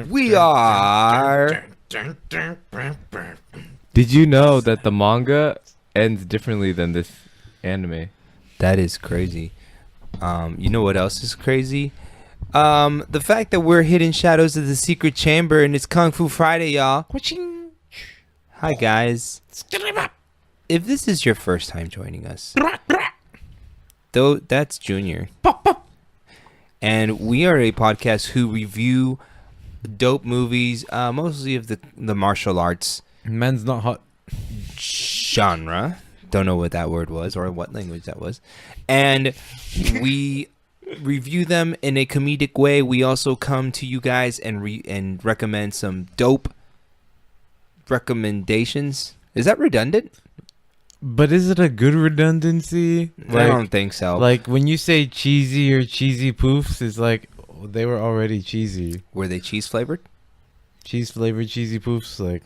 We are. Did you know that the manga ends differently than this anime? That is crazy. You know what else is crazy? The fact that we're hidden shadows of the secret chamber and it's Kung Fu Friday, y'all. Hi guys. If this is your first time joining us, though, that's Junior. And we are a podcast who review dope movies, mostly of the martial arts Men's not hot. genre. Don't know what that word was or what language that was. And we review them in a comedic way. We also come to you guys and recommend some dope recommendations. Is that redundant? But is it a good redundancy? I don't think so. Like when you say cheesy or cheesy poofs, it's like they were already cheesy. Were they cheese flavored? Cheese flavored cheesy poofs, like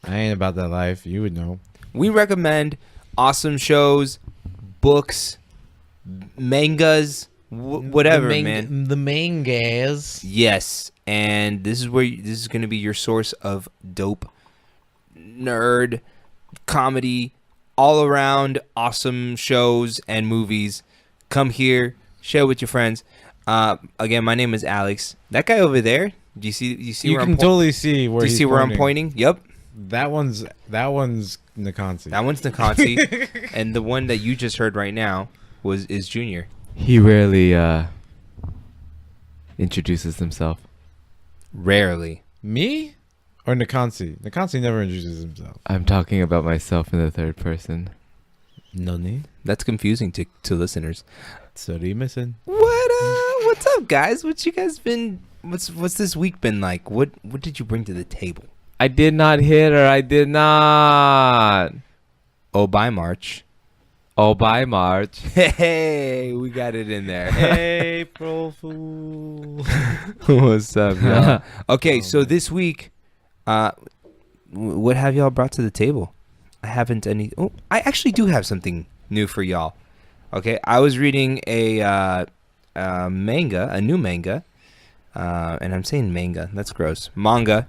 I ain't about that life. You would know. We recommend awesome shows, books, mangas, whatever, man. The mangas. Yes, and this is this is going to be your source of dope, nerd, comedy, all around awesome shows and movies. Come here, share with your friends. Again, my name is Alex. That guy over there. Do you see? You can totally see where. Do you see where I'm pointing? Yep. That one's Nikonsi. That one's Nikonsi, and the one that you just heard right now is Junior. He rarely introduces himself. Rarely. Me or Nikonsi? Nikonsi never introduces himself. I'm talking about myself in the third person. No need. That's confusing to listeners. So are you missing? What's up, guys? What you guys been? What's this week been like? What did you bring to the table? I did not hit her. I did not. Oh, by March. Oh, by March. Hey, we got it in there. April Fool. What's up, y'all? Okay, so this week, what have y'all brought to the table? I haven't any. Oh, I actually do have something new for y'all. Okay, I was reading a manga, a new manga, and I'm saying manga. That's gross. Manga.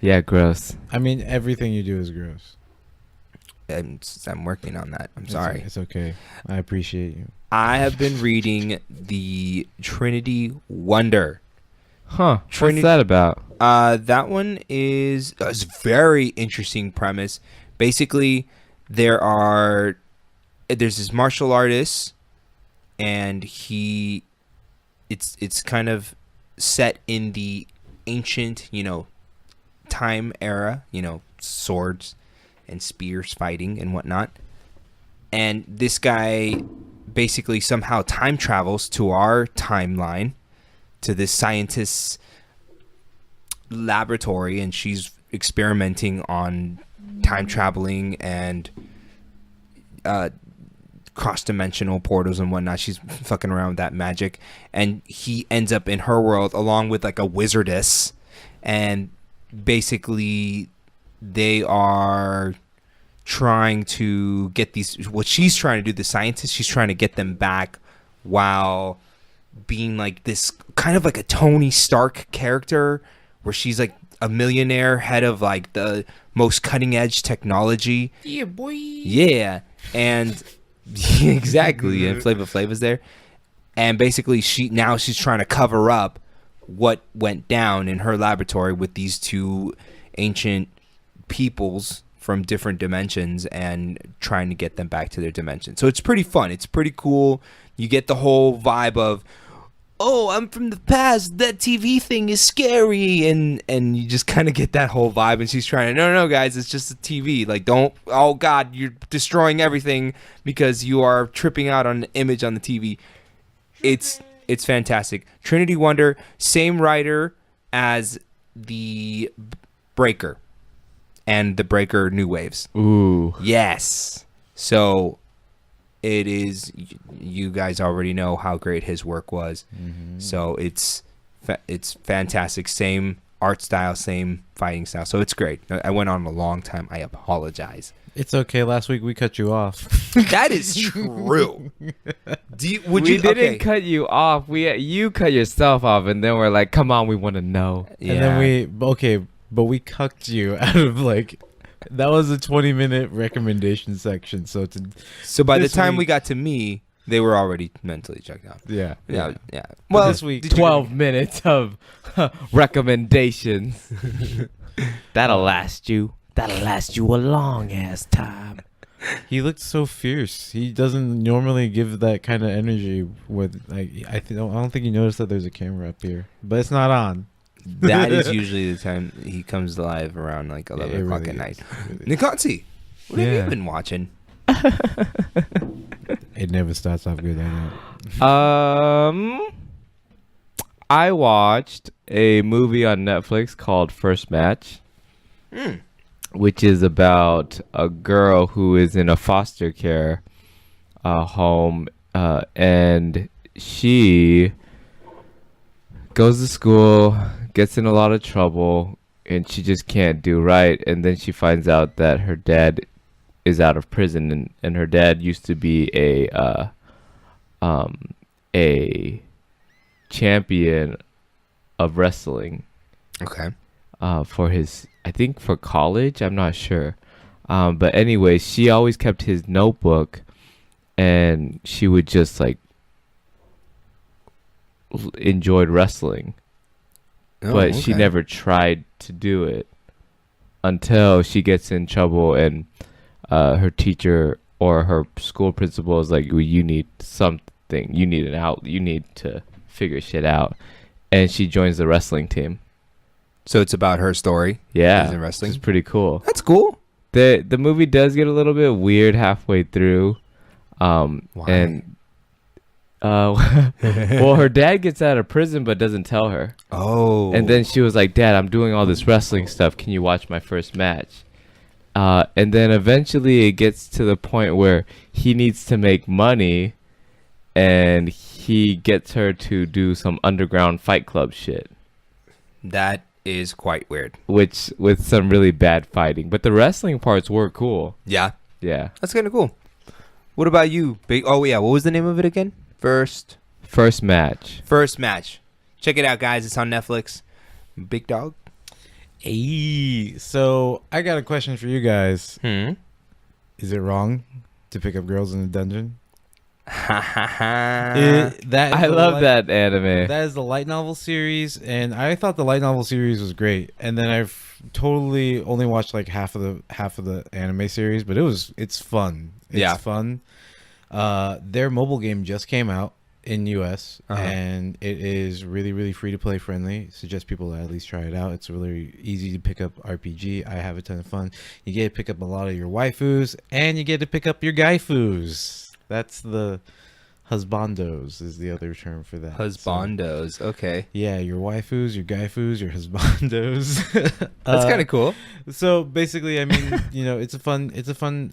Yeah, gross. I mean, everything you do is gross. I'm working on that. I'm sorry. It's okay. I appreciate you. I have been reading the Trinity Wonder. Huh. What's that about? That one is a very interesting premise. Basically, there's this martial artist, and it's kind of set in the ancient, time era, swords and spears fighting and whatnot. And this guy basically somehow time travels to our timeline, to this scientist's laboratory, and she's experimenting on time traveling and cross-dimensional portals and whatnot. She's fucking around with that magic, and he ends up in her world along with like a wizardess, and basically they are trying to get what she's trying to do, the scientist, she's trying to get them back while being like this kind of like a Tony Stark character, where she's like a millionaire, head of like the most cutting edge technology. Yeah, boy. Yeah, and exactly, and Flava Flava's there, and basically she's trying to cover up what went down in her laboratory with these two ancient peoples from different dimensions and trying to get them back to their dimension. So it's pretty fun. It's pretty cool. You get the whole vibe of, oh, I'm from the past. That TV thing is scary. And you just kind of get that whole vibe. And she's trying to, no, guys, it's just a TV. Like, don't, oh, God, you're destroying everything because you are tripping out on the image on the TV. It's fantastic. Trinity Wonder, same writer as The Breaker and The Breaker New Waves. Ooh. Yes. So it is, you guys already know how great his work was. Mm-hmm. So it's fantastic. Same art style, same fighting style. So it's great. I went on a long time. I apologize. It's okay. Last week we cut you off. That is true. We didn't cut you off. You cut yourself off, and then we're like, "Come on, we want to know." Yeah. And then but we cucked you out of like. That was a 20-minute recommendation section. So by the time we got to me, they were already mentally checked out. Yeah. Well, this week 12 minutes of recommendations. That'll last you a long ass time. He looked so fierce. He doesn't normally give that kind of energy. With I don't think you noticed that there's a camera up here, but it's not on. That is usually the time he comes live, around like 11 o'clock at night. Nikansi, what have you been watching? It never starts off good, I know. I watched a movie on Netflix called First Match, which is about a girl who is in a foster care home, and she goes to school, gets in a lot of trouble, and she just can't do right. And then she finds out that her dad is out of prison, and her dad used to be a champion of wrestling. Okay. For college, I'm not sure. But anyway, she always kept his notebook, and she would just like enjoyed wrestling. But she never tried to do it until she gets in trouble, and her teacher or her school principal is like, well, you need something. You need an out. You need to figure shit out. And she joins the wrestling team. So it's about her story. Yeah. In wrestling. It's pretty cool. That's cool. The movie does get a little bit weird halfway through. Why? And well, her dad gets out of prison but doesn't tell her. Oh. And then she was like, Dad, I'm doing all this wrestling stuff. Can you watch my first match? And then eventually it gets to the point where he needs to make money, and he gets her to do some underground fight club shit. That is quite weird. Which, with some really bad fighting. But the wrestling parts were cool. Yeah. Yeah. That's kind of cool. What about you? Oh, yeah. What was the name of it again? First Match. First Match. Check it out, guys. It's on Netflix. Big dog. Hey, so I got a question for you guys. Is it wrong to pick up girls in a dungeon? I love that anime. That is the light novel series, and I thought the light novel series was great. And then I've totally only watched like half of the anime series, but it's fun. It's fun. Their mobile game just came out in US, and it is really, really free to play friendly. Suggest people at least try it out. It's a really easy to pick up RPG. I have a ton of fun. You get to pick up a lot of your waifus, and you get to pick up your gaifus. That's the husbandos is the other term for that. Husbandos, so, okay. Yeah, your waifus, your gaifus, your husbandos. That's kind of cool. So basically, I mean, it's a fun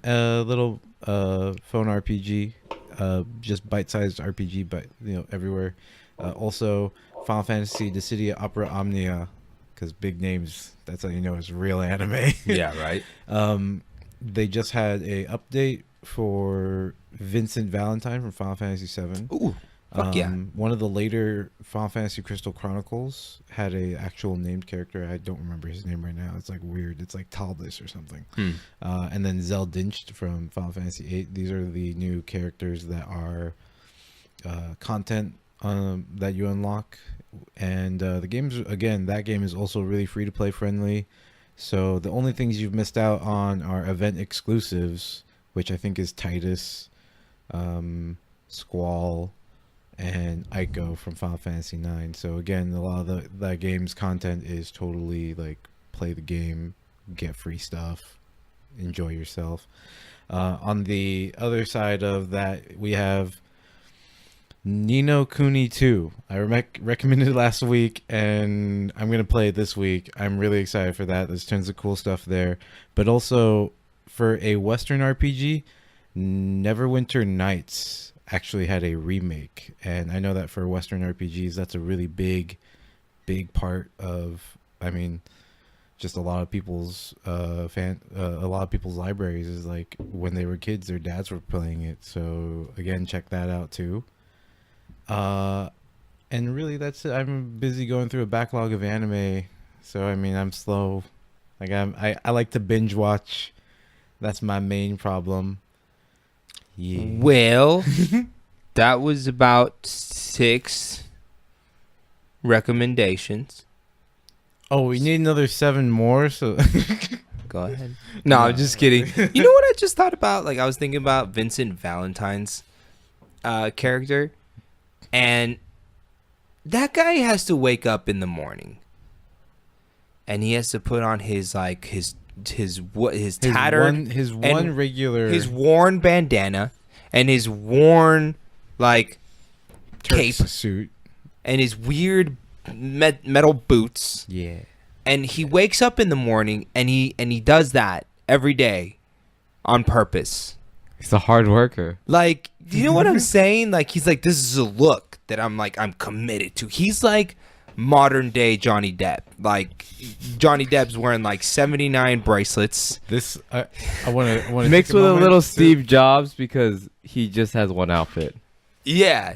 little phone RPG. Just bite-sized RPG, but everywhere. Also, Final Fantasy: The City of Opera Omnia, because big names. That's how you know it's real anime. Yeah, right. They just had a update for Vincent Valentine from Final Fantasy VII. Ooh, fuck yeah! One of the later Final Fantasy Crystal Chronicles had a actual named character. I don't remember his name right now. It's like weird. It's like Taldus or something. And then Zeldincht from Final Fantasy VIII. These are the new characters that are content that you unlock. And the game's, again, that game is also really free to play friendly. So the only things you've missed out on are event exclusives, which I think is Titus, Squall, and Ico from Final Fantasy IX. So again, a lot of that game's content is totally like play the game, get free stuff, enjoy yourself. On the other side of that, we have Ni no Kuni 2. I recommended it last week, and I'm going to play it this week. I'm really excited for that. There's tons of cool stuff there. But also, for a Western RPG, Neverwinter Nights actually had a remake. And I know that for Western RPGs, that's a really big part of I mean, just a lot of people's a lot of people's libraries is like when they were kids, their dads were playing it. So again, check that out too. And really, that's it. I'm busy going through a backlog of anime, so I mean, I'm slow. Like I like to binge watch. That's my main problem. Yeah. Well, that was about 6 recommendations. Oh, we need another 7 more. So Go ahead. No, I'm just kidding. You know what I just thought about? Like, I was thinking about Vincent Valentine's character, and that guy has to wake up in the morning, and he has to put on his tattered, his worn bandana, and his worn like cape suit, and his weird metal boots. Yeah. And he wakes up in the morning, and he does that every day on purpose. He's a hard worker. Like, you know what I'm saying? Like, he's like, this is a look that I'm committed to. He's like modern day Johnny Depp. Like, Johnny Depp's wearing like 79 bracelets. This I want to mixed with a little Steve Jobs because he just has one outfit. Yeah.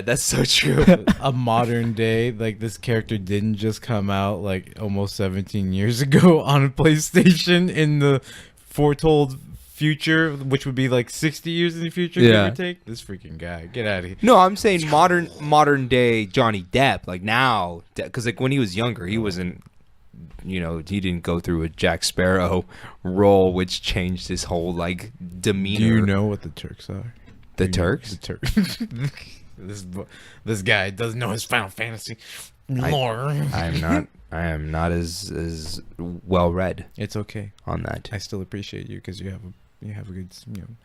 That's so true. A modern day, like, this character didn't just come out like almost 17 years ago on a PlayStation in the foretold future, which would be like 60 years in the future. Yeah. Give or take. This freaking guy, get out of here. No, I'm saying modern day Johnny Depp. Like now, because like when he was younger, he wasn't. He didn't go through a Jack Sparrow role, which changed his whole like demeanor. Do you know what the Turks are? The Turks? The Turks. This guy doesn't know his Final Fantasy lore. I am not as well read. It's okay on that. I still appreciate you because you have a good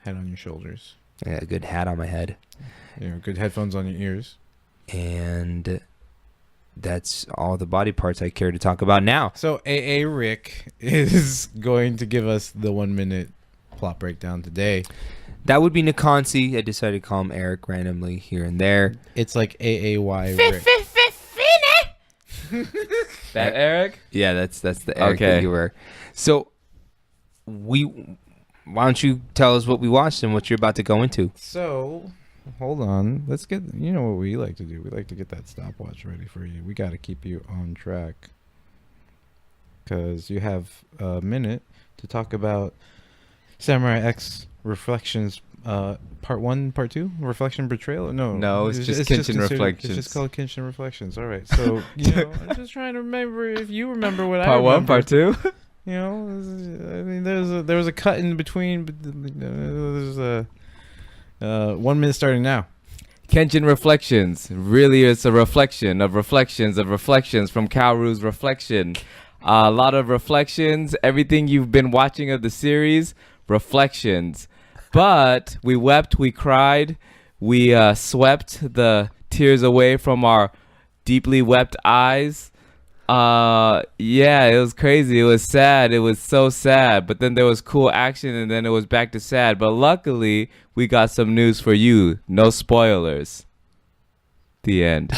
head on your shoulders. I got a good hat on my head. Good headphones on your ears. And that's all the body parts I care to talk about now. So AA Rick is going to give us the 1-minute plot breakdown today. That would be Nikonsi. I decided to call him Eric randomly here and there. It's like AAY Rick. That Eric? Yeah, that's the Eric that you were. So why don't you tell us what we watched and what you're about to go into? So hold on. Let's get, what we like to do. We like to get that stopwatch ready for you. We got to keep you on track because you have a minute to talk about Samurai X Reflections, part 1, part 2, Reflection Betrayal. No, it's just Kenshin Reflections. It's just called Kenshin Reflections. All right, so I'm just trying to remember if you remember what part I remember. Part 1, part 2. I mean, there was a cut in between, but there's a 1 minute starting now. Kenshin Reflections. Really, it's a reflection of reflections from Kaoru's reflection. A lot of reflections. Everything you've been watching of the series, reflections. But we wept, we cried, we swept the tears away from our deeply wept eyes. Yeah, it was crazy. It was sad. It was so sad. But then there was cool action, and then it was back to sad. But luckily, we got some news for you. No spoilers. The end.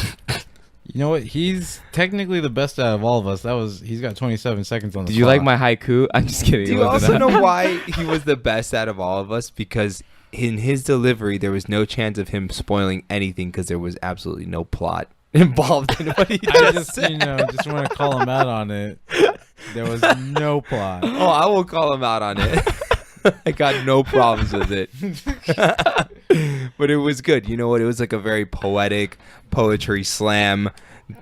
You know what? He's technically the best out of all of us. He's got 27 seconds on the Did you like my haiku? I'm just kidding. Do you also know why he was the best out of all of us? Because in his delivery, there was no chance of him spoiling anything because there was absolutely no plot involved in what he I just want to call him out on it. There was no plot. Oh, I will call him out on it. I got no problems with it. But it was good. You know what? It was like a very poetic poetry slam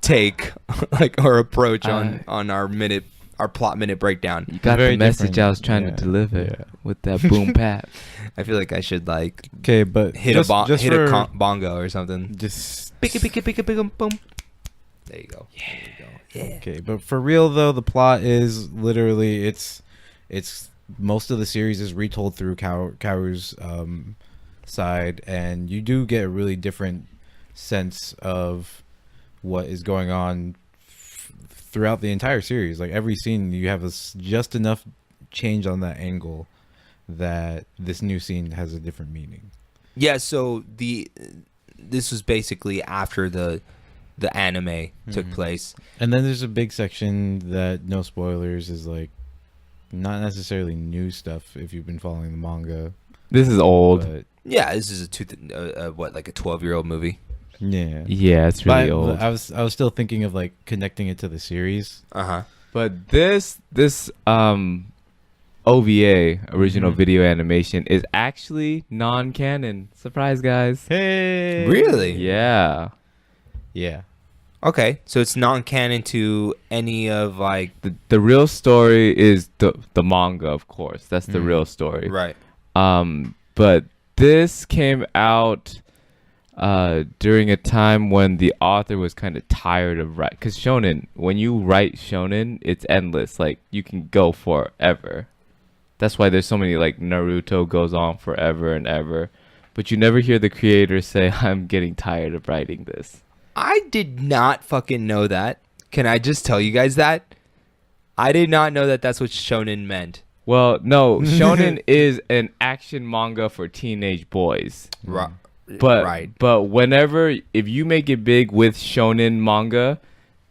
take, like our approach on our plot minute breakdown. You got the message different. I was trying to deliver with that boom bap. I feel like I should like but hit a bongo or something. Just pick it, boom. There you go. Yeah. Okay, but for real though, the plot is literally it's most of the series is retold through Kaoru's side, and you do get a really different sense of what is going on throughout the entire series. Like every scene, you have just enough change on that angle that this new scene has a different meaning. Yeah. So this was basically after the the anime took place. And then there's a big section that, no spoilers, is like not necessarily new stuff if you've been following the manga. This is old. But Yeah, this is like a 12-year-old movie. yeah. Yeah, it's really But old. I was still thinking of like connecting it to the series. But this OVA, original video animation, is actually non-canon. Surprise, guys. Hey. Really? Yeah. Yeah. Okay, so it's non-canon to any of like The real story is the manga, of course. That's the real story. right. But this came out during a time when the author was kind of tired of writing. Because shonen, when you write shonen, it's endless. Like, you can go forever. That's why there's so many, like, Naruto goes on forever and ever. But you never hear the creator say, I'm getting tired of writing this. I did not fucking know that. Can I just tell you guys that? I did not know that that's what shonen meant. Well, no, shonen is an action manga for teenage boys. But whenever, if you make it big with shonen manga,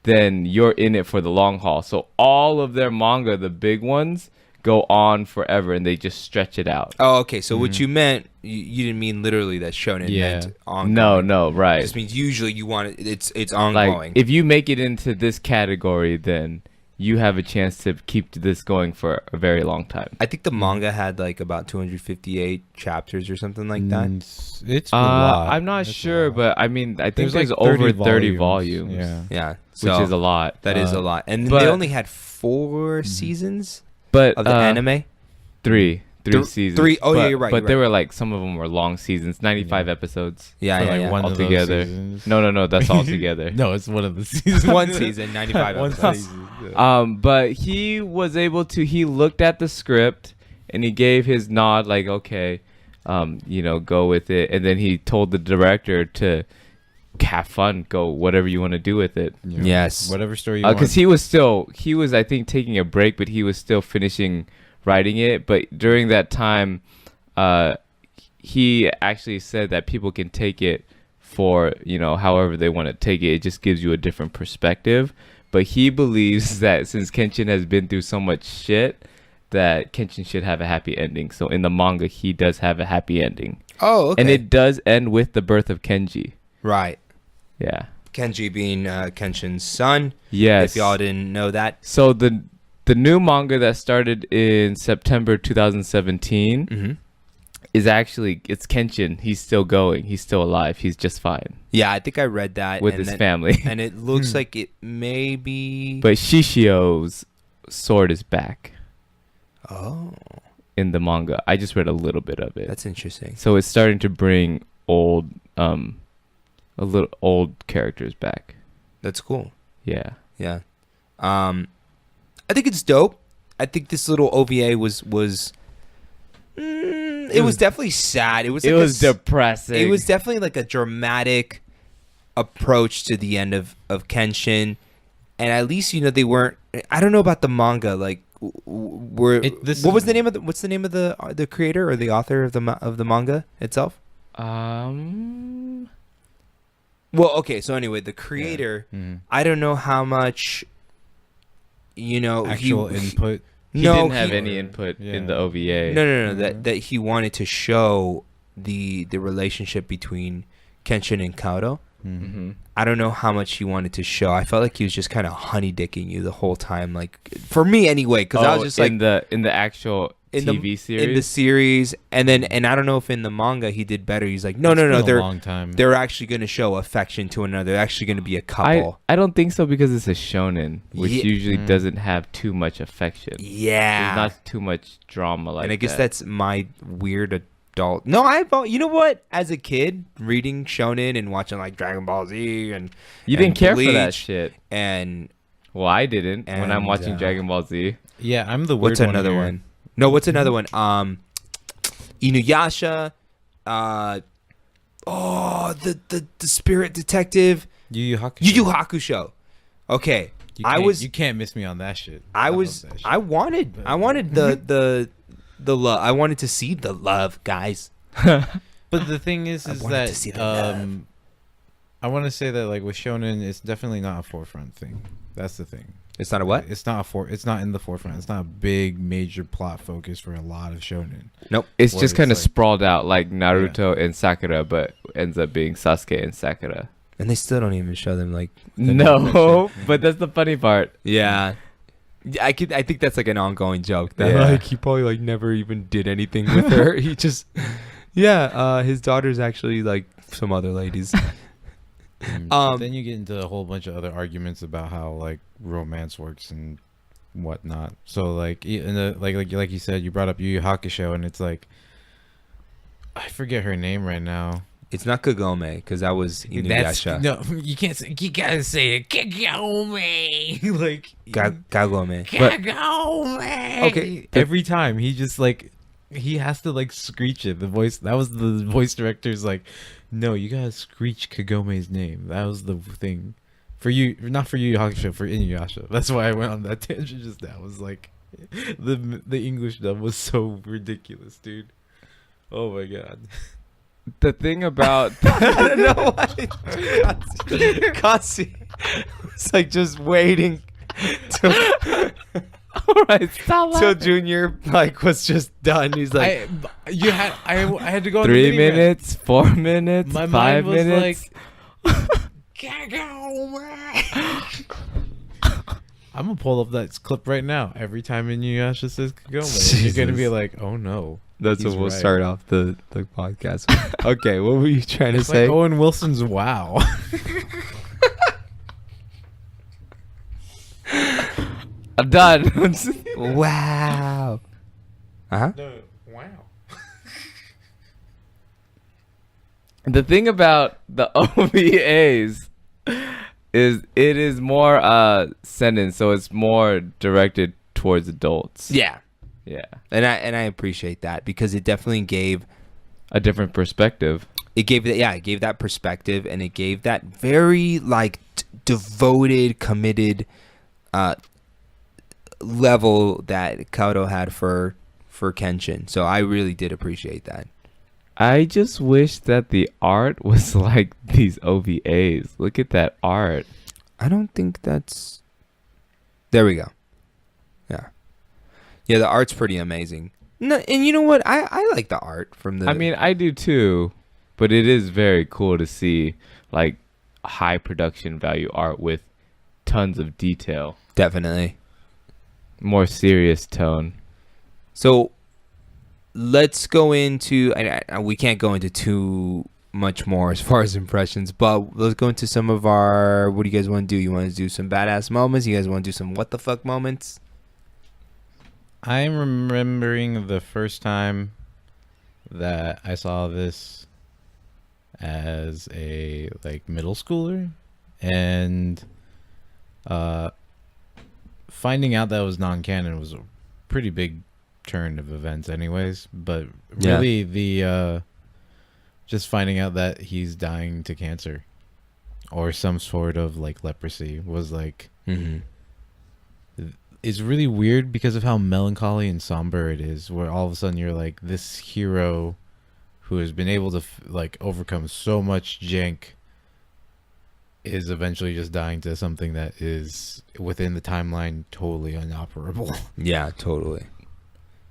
then you're in it for the long haul. So all of their manga, the big ones, go on forever, and they just stretch it out. Oh, okay. So what you meant, you didn't mean literally that shonen meant ongoing. No, right. It just means usually you want it, it's Like, ongoing. if you make it into this category, then you have a chance to keep this going for a very long time. I think the manga had like about 258 chapters or something like that. It's a lot. I'm not It's a sure, lot. but I mean, I think there's like over 30 volumes. Yeah. Yeah. Which So is a lot. that is a lot. And but- they only had 4 seasons But of the anime. Three seasons. 3. Oh, yeah, But- you're right. But you're there right. were like some of them were long seasons, 95 episodes. Yeah, For, yeah, like, yeah. one of those Altogether. seasons. No, that's all together. No, it's one of the seasons. One season, 95 One episodes. season. Yeah. But he was able to. He looked at the script and he gave his nod, like, okay, go with it. And then he told the director to have fun, go whatever you want to do with it. You know, Yes. whatever story you want. Because he was I think taking a break, but he was still finishing writing it. But during that time, he actually said that people can take it for however they want to take it. It just gives you a different perspective. But he believes that since Kenshin has been through so much shit, that Kenshin should have a happy ending. So in the manga, he does have a happy ending. Oh, okay. And it does end with the birth of Kenji. Right. Yeah. Kenji being Kenshin's son. Yes. If y'all didn't know that. So the new manga that started in September 2017 Mm-hmm. is actually, it's Kenshin. He's still going. He's still alive. He's just fine Yeah, I think I read that. with and his then- family. And it looks like it may be... But Shishio's sword is back Oh, in the manga. I just read a little bit of it. that's interesting. So it's starting to bring old characters back. That's cool. Yeah. Yeah. I think it's dope. I think this little OVA was it was definitely sad. It was Depressing. it was definitely like a dramatic approach to the end of Kenshin. And at least they weren't, I don't know about the manga, like what's the name of the creator or the author of the manga itself? Well, okay, so anyway, the creator, I don't know how much Actual input. He didn't have any input in the OVA. No. That he wanted to show the relationship between Kenshin and Kaoto. Mm-hmm. I don't know how much he wanted to show. I felt like he was just kind of honey dicking you the whole time, like for me anyway, because I was just like in the actual TV series. in the series, and I don't know if in the manga he did better. He's like, no, It's been a they're long time. they're actually going to show affection to another. They're actually going to be a couple. I don't think so because it's a shonen, which Yeah. usually doesn't have too much affection. Yeah, There's not too much drama like that. and I guess that's my weird adult. No, you know what? As a kid, reading shonen and watching like Dragon Ball Z and you didn't care for that Bleach shit. and Well, I didn't when I'm And, watching Dragon Ball Z. Yeah, I'm the weird what's another here. one? No, what's another one? Inuyasha. The spirit detective. Yu Yu Hakusho. Yu Yu Hakusho. Okay, You can't miss me on that shit. I love was that shit. I wanted the love. I wanted to see the love, guys. But the thing is I wanted that to see the love. I want to say that like with shonen, it's definitely not a forefront thing. That's the thing. It's not a what? It's not It's not in the forefront. It's not a big major plot focus for a lot of shonen. Nope. It's Where just it's kind of like- sprawled out like Naruto and Sakura, but ends up being Sasuke and Sakura. And they still don't even show them like. No, but that's the funny part. Yeah. I think that's like an ongoing joke that Yeah. like he probably like never even did anything with her. He just his daughter's actually like some other ladies. But then you get into a whole bunch of other arguments about how like romance works and whatnot. So like in the like you said, you brought up Yu Yu Hakusho, and it's like I forget her name right now. It's not Kagome because that was Inuyasha. No, you can't say. You gotta say it. Kagome. Like Kagome. Kagome. Okay. Every time he just like he has to like screech it. The voice that was the voice director's like, no, you gotta screech Kagome's name. That was the thing. For you, not for Yu Yu Hakusho, for Inuyasha. That's why I went on that tangent just now. It was like the English dub was so ridiculous, dude. Oh my god. The thing about I don't know why. Kasi was like just waiting till, all right, stop till Junior like was just done. He's like, I had to go on 3 the mini rant. minutes, 4 minutes, My 5 mind was minutes. I'm gonna pull up that clip right now. Every time Inuyasha says Kagome, you're gonna be Jesus. like, "Oh no!" that's He's what we'll right. start off the podcast with. Okay, what were you trying to It's say? like Owen Wilson's "Wow." I'm done. Wow. Uh-huh. No, wow. The thing about the OVAs is it is more sentence, so it's more directed towards adults. Yeah. Yeah. And I appreciate that because it definitely gave A different perspective. it gave that perspective, and it gave that very like devoted, committed level that Kaoto had for Kenshin. So I really did appreciate that. I just wish that the art was like these OVAs. Look at that art. I don't think that's. There we go. Yeah. Yeah, the art's pretty amazing. No, and you know what? I like the art from the. I mean, I do too, but it is very cool to see like high production value art with tons of detail, definitely. more serious tone. So let's go into. We can't go into too much more as far as impressions, but let's go into some of our. What do you guys want to do? You want to do some badass moments? You guys want to do some what the fuck moments? I'm remembering the first time that I saw this as a like middle schooler, and finding out that it was non-canon was a pretty big turn of events anyways. But Yeah. really the just finding out that he's dying to cancer or some sort of like leprosy was like Mm-hmm. is really weird because of how melancholy and somber it is, where all of a sudden you're like this hero who has been able to like overcome so much jank is eventually just dying to something that is within the timeline totally inoperable. Yeah, totally.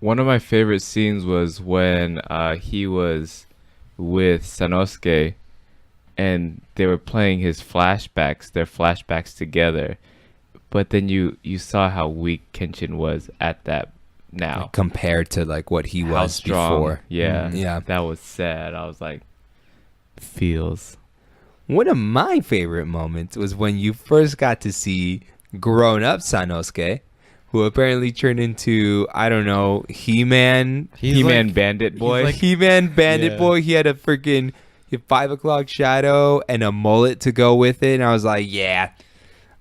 One of my favorite scenes was when he was with Sanosuke and they were playing their flashbacks together. But then you saw how weak Kenshin was at that now. Compared to like what he How was strong. before. Yeah. Yeah. That was sad. I was like, feels. One of my favorite moments was when you first got to see grown-up Sanosuke, who apparently turned into, I don't know, He-Man. He-Man Bandit Boy. like- He-Man Bandit Yeah. Boy. He had a freaking 5 o'clock shadow and a mullet to go with it. And I was like, yeah,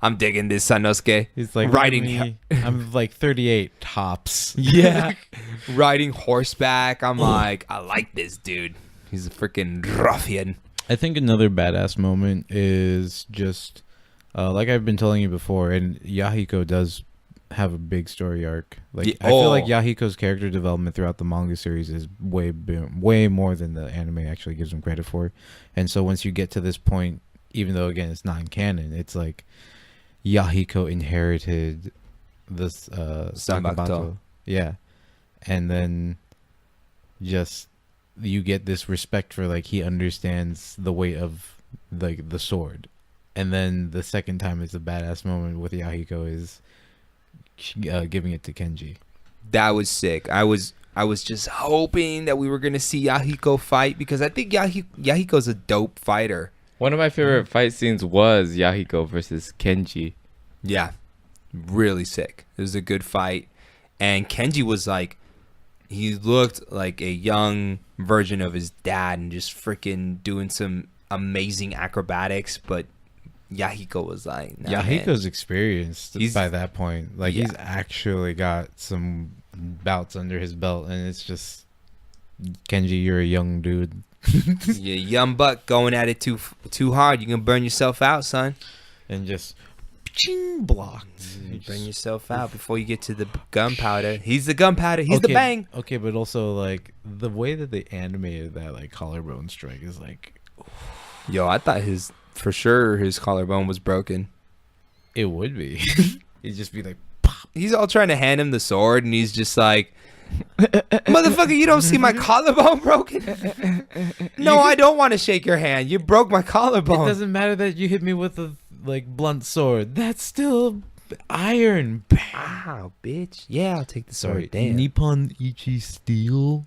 I'm digging this Sanosuke. He's like riding. I'm like 38 tops. Yeah. Riding horseback. I'm like, I like this dude. He's a freaking ruffian. I think another badass moment is just like I've been telling you before, and Yahiko does have a big story arc. Like Yeah, I feel oh. like Yahiko's character development throughout the manga series is way more than the anime actually gives him credit for. And so once you get to this point, even though again it's non-canon, it's like Yahiko inherited this Sanbakuto. Yeah, and then just you get this respect for like he understands the weight of like the sword, and then the second time it's a badass moment with Yahiko is giving it to Kenji. That was sick. I was just hoping that we were gonna see Yahiko fight because I think Yahiko's a dope fighter. One of my favorite fight scenes was Yahiko versus Kenji. Yeah, really sick. It was a good fight, and Kenji was like, he looked like a young version of his dad and just freaking doing some amazing acrobatics. But Yahiko was like, nah, Yahiko's man. experienced by that point. Like he's actually got some bouts under his belt, and it's just Kenji, you're a young dude. You young buck going at it too hard. You can burn yourself out, son. And just blocked. You burn yourself out before you get to the gunpowder. He's the gunpowder. He's the bang. Okay, but also like the way that they animated that like collarbone strike is like, Yo, I thought his collarbone was broken. It would be. He'd just be like, Pop. He's all trying to hand him the sword, and he's just like, motherfucker, you don't see my collarbone broken? No, I don't want to shake your hand. You broke my collarbone. It doesn't matter that you hit me with a like blunt sword. That's still iron. Wow, bitch. Yeah, I'll take the sword. Sorry, Damn. Nippon Ichi Steel.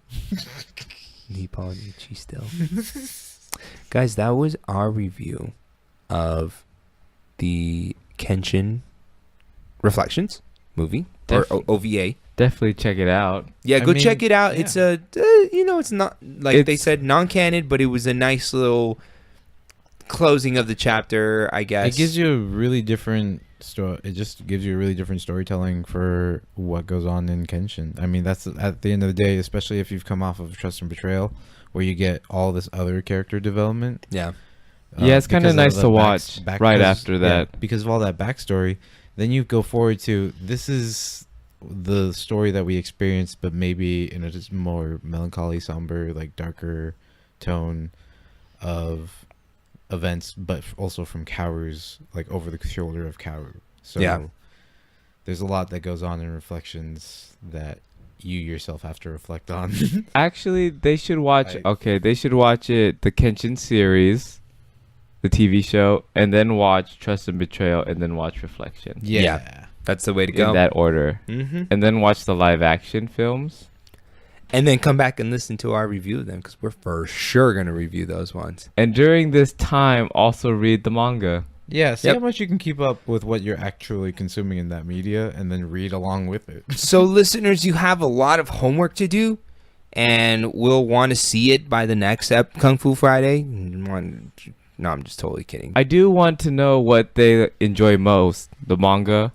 Nippon Ichi Steel. Guys, that was our review of the Kenshin Reflections movie or OVA. Definitely check it out. Yeah, go check it out. Yeah. It's a it's not like they said non-canon, but it was a nice little closing of the chapter, I guess. It gives you a really different story. It just gives you a really different storytelling for what goes on in Kenshin. I mean, that's at the end of the day, especially if you've come off of Trust and Betrayal, where you get all this other character development. Yeah. Yeah, it's kind of nice to watch right after that. Yeah, because of all that backstory, then you go forward to this is the story that we experienced, but maybe in a just more melancholy, somber, like darker tone of events, but also from Kaoru's, like over the shoulder of Kaoru. So yeah, there's a lot that goes on in Reflections that you yourself have to reflect on. Actually, they should watch. They should watch it, the Kenshin series, the TV show, and then watch Trust and Betrayal, and then watch Reflection. Yeah. That's the way to go. In that order. Mm-hmm. And then watch the live action films. And then come back and listen to our review of them, because we're for sure going to review those ones. And during this time, also read the manga. Yeah, see how much you can keep up with what you're actually consuming in that media, and then read along with it. So, listeners, you have a lot of homework to do, and we'll want to see it by the next Kung Fu Friday. No, I'm just totally kidding. I do want to know what they enjoy most, the manga,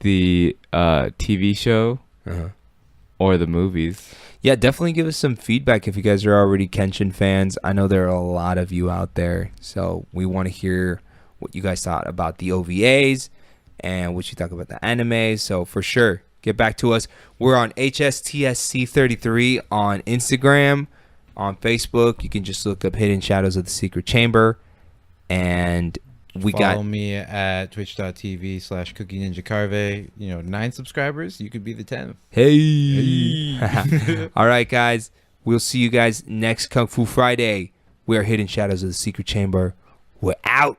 the TV show, or the movies. Yeah, definitely give us some feedback if you guys are already Kenshin fans. I know there are a lot of you out there, so we want to hear what you guys thought about the OVAs and what you thought about the anime. So for sure, get back to us. We're on HSTSC33 on Instagram, on Facebook. You can just look up Hidden Shadows of the Secret Chamber, and Follow me at twitch.tv/Cookie Ninja Carve. 9 subscribers, you could be the 10th. Hey. All right, guys. We'll see you guys next Kung Fu Friday. We are Hidden Shadows of the Secret Chamber. We're out.